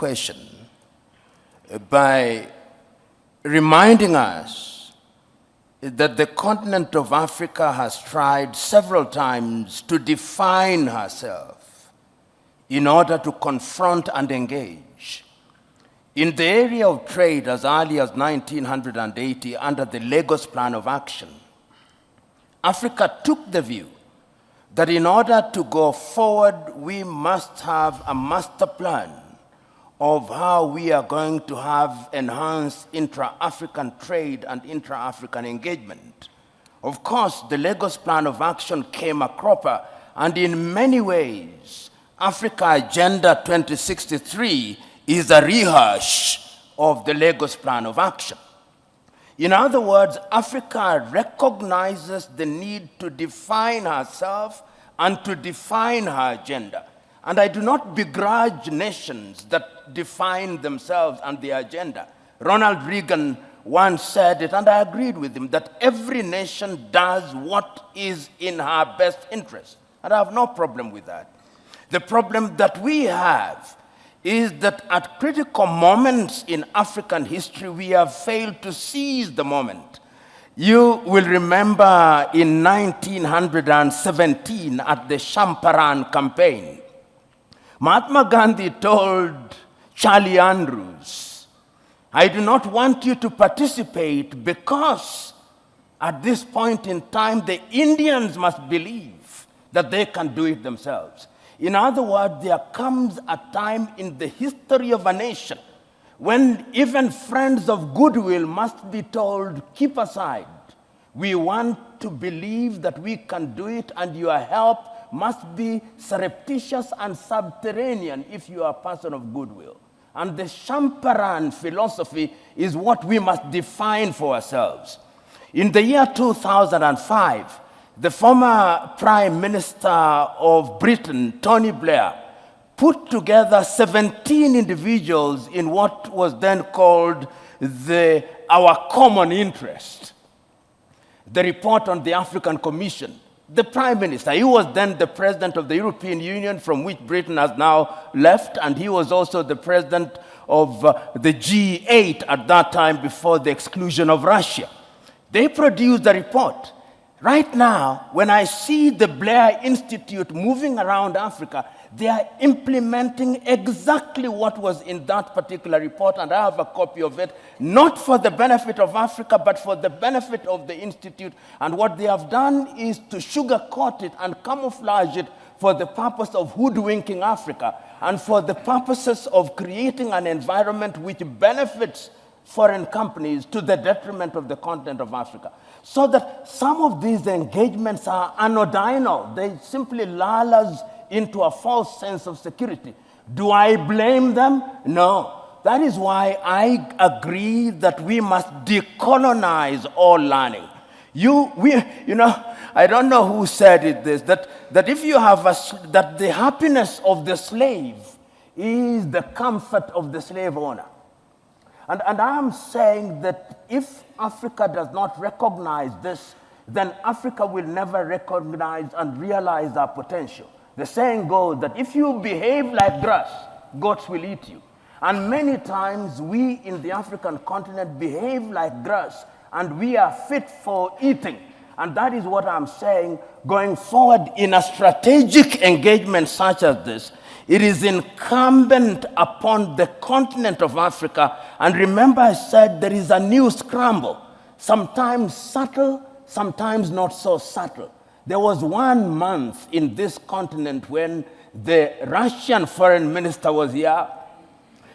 question by reminding us that the continent of Africa has tried several times to define herself in order to confront and engage. In the area of trade as early as 1980 under the Lagos Plan of Action, Africa took the view that in order to go forward, we must have a master plan of how we are going to have enhanced intra-African trade and intra-African engagement. Of course, the Lagos Plan of Action came a cropper, and in many ways, Africa Agenda 2063 is a rehash of the Lagos Plan of Action. In other words, Africa recognizes the need to define herself and to define her agenda. And I do not begrudge nations that define themselves and their agenda. Ronald Reagan once said it, and I agreed with him, that every nation does what is in her best interest. And I have no problem with that. The problem that we have is that at critical moments in African history, we have failed to seize the moment. You will remember in 1917 at the Champaran campaign, Mahatma Gandhi told Charlie Andrews, I do not want you to participate because at this point in time, the Indians must believe that they can do it themselves. In other words, there comes a time in the history of a nation when even friends of goodwill must be told, keep aside. We want to believe that we can do it, and your help must be surreptitious and subterranean if you are a person of goodwill. And the Champaran philosophy is what we must define for ourselves. In the year 2005, the former Prime Minister of Britain, Tony Blair, put together 17 individuals in what was then called Our Common Interest, the report on the African Commission. The Prime Minister, he was then the President of the European Union, from which Britain has now left, and he was also the President of the G8 at that time before the exclusion of Russia. They produced a report. Right now, when I see the Blair Institute moving around Africa, they are implementing exactly what was in that particular report, and I have a copy of it, not for the benefit of Africa, but for the benefit of the Institute. And what they have done is to sugarcoat it and camouflage it for the purpose of hoodwinking Africa and for the purposes of creating an environment which benefits foreign companies to the detriment of the continent of Africa. So that some of these engagements are anodinal. They simply lull us into a false sense of security. Do I blame them? No. That is why I agree that we must decolonize all learning. I don't know who said it this, that if you have that the happiness of the slave is the comfort of the slave owner. And I am saying that if Africa does not recognize this, then Africa will never recognize and realize our potential. The saying goes that if you behave like grass, goats will eat you. And many times we in the African continent behave like grass, and we are fit for eating. And that is what I'm saying, going forward in a strategic engagement such as this, it is incumbent upon the continent of Africa, and remember I said there is a new scramble, sometimes subtle, sometimes not so subtle. There was 1 month in this continent when the Russian foreign minister was here,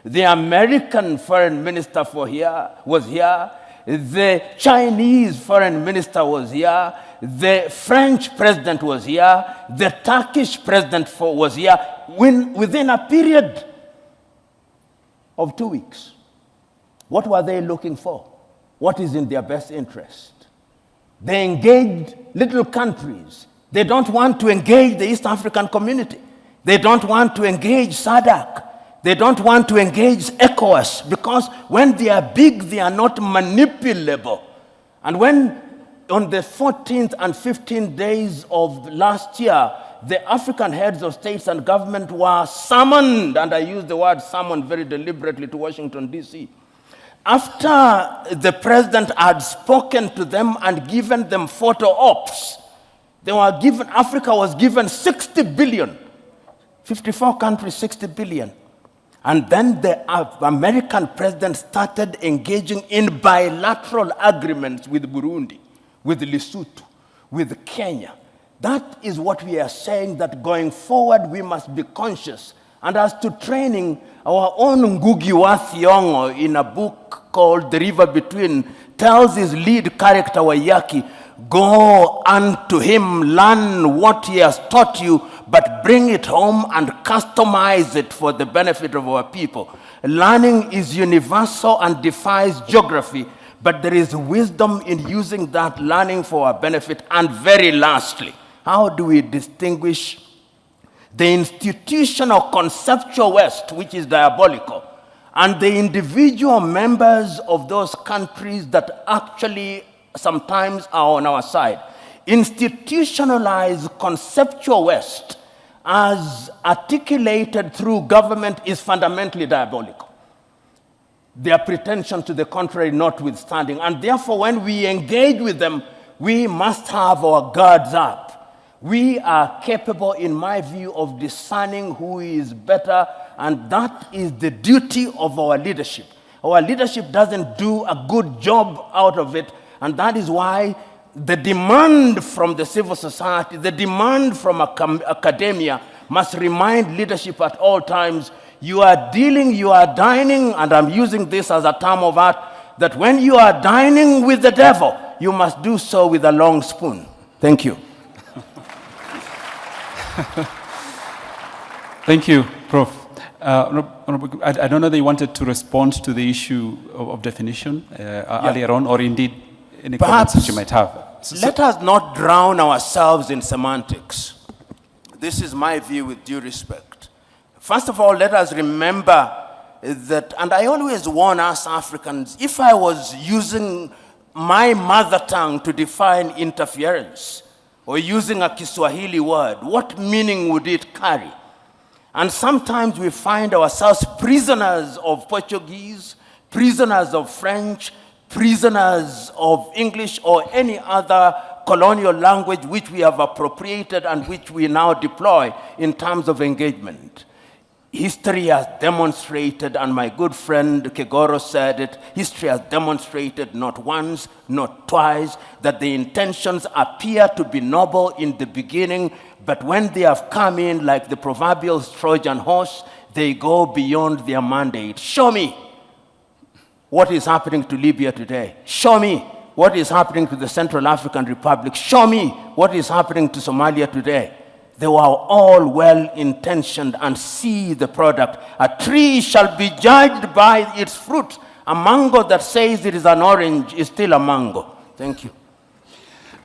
the American foreign minister was here, the Chinese foreign minister was here, the French president was here, the Turkish president was here, within a period of 2 weeks. What were they looking for? What is in their best interest? They engaged little countries. They don't want to engage the East African community. They don't want to engage SADC. They don't want to engage ECOWAS, because when they are big, they are not manipulable. And when on the 14th and 15th days of last year, the African heads of states and government were summoned, and I use the word summoned very deliberately, to Washington, D.C. After the president had spoken to them and given them photo ops, Africa was given 60 billion. 54 countries, 60 billion. And then the American president started engaging in bilateral agreements with Burundi, with Lesotho, with Kenya. That is what we are saying, that going forward we must be conscious. And as to training, our own Ngugi wa Thiong'o, in a book called The River Between, tells his lead character Waiyaki, go unto him, learn what he has taught you, but bring it home and customize it for the benefit of our people. Learning is universal and defies geography, but there is wisdom in using that learning for our benefit. And very lastly, how do we distinguish the institutional conceptual West, which is diabolical, and the individual members of those countries that actually sometimes are on our side? Institutionalized conceptual West, as articulated through government, is fundamentally diabolical. Their pretension to the contrary notwithstanding. And therefore, when we engage with them, we must have our guards up. We are capable, in my view, of discerning who is better, and that is the duty of our leadership. Our leadership doesn't do a good job out of it, and that is why the demand from the civil society, the demand from academia must remind leadership at all times, you are dining, and I'm using this as a term of art, that when you are dining with the devil, you must do so with a long spoon. Thank you. Thank you, Prof. I don't know that you wanted to respond to the issue of definition earlier on, or indeed any comments that you might have. Let us not drown ourselves in semantics. This is my view with due respect. First of all, let us remember that, and I always warn us Africans, if I was using my mother tongue to define interference, or using a Kiswahili word, what meaning would it carry? And sometimes we find ourselves prisoners of Portuguese, prisoners of French, prisoners of English, or any other colonial language which we have appropriated and which we now deploy in terms of engagement. History has demonstrated, and my good friend Kegoro said it, history has demonstrated not once, not twice, that the intentions appear to be noble in the beginning, but when they have come in like the proverbial Trojan horse, they go beyond their mandate. Show me what is happening to Libya today. Show me what is happening to the Central African Republic. Show me what is happening to Somalia today. They were all well-intentioned, and see the product. A tree shall be judged by its fruit. A mango that says it is an orange is still a mango. Thank you.